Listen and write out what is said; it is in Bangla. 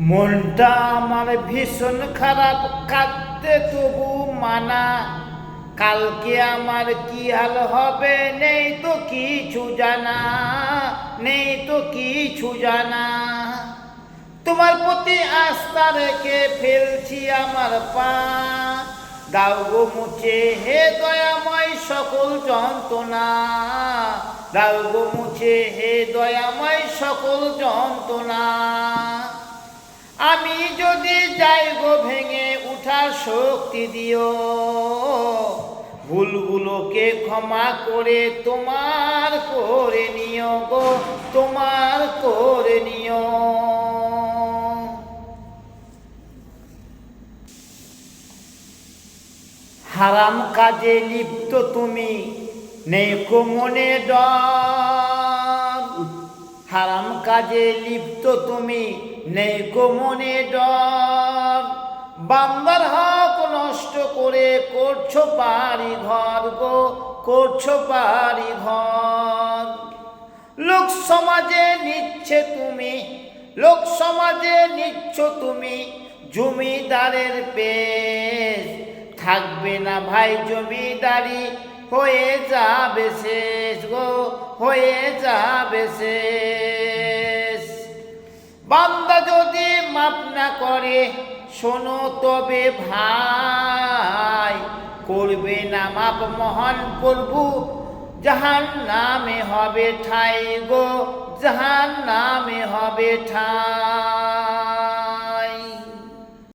মনটা আমার ভীষণ খারাপ, কাঁদতে তবু মানা। কালকে আমার কি হাল হবে নেই তো কিছু জানা, নেই তো কিছু জানা। তোমার প্রতি আস্থা রেখে ফেলছি আমার পা, দাও গো মুছে হে দয়াময় সকল যন্ত্রণা, দাও গো মুছে হে দয়াময় সকল যন্ত্রণা। আমি যদি যাই গো ভেঙে উঠার শক্তি দিও, ভুলগুলোকে ক্ষমা করে তোমার করে নিও গো, তোমার করে নিও। হারাম কাজে লিপ্ত তুমি, নেই কো মনে ডর। হারাম কাজে লিপ্ত তুমি, নেই কো মনে ডর। বান্দার হক নষ্ট করে করছো বাড়ি ঘর গো, করছো বাড়ি ঘর। লোক সমাজে নিচ্ছে তুমি, লোক সমাজে নিচ্ছ তুমি জমিদারের পেশ। থাকবে না ভাই জমিদারি, হয়ে যাবে শেষ গো, হয়ে যাবে শেষ। বান্দা যদি মাপ না করে শোনো তবে ভাই, করবে না মাপ মহান প্রভু, জাহান্নামে হবে ঠাঁই গো, জাহান্নামে হবে ঠাঁই।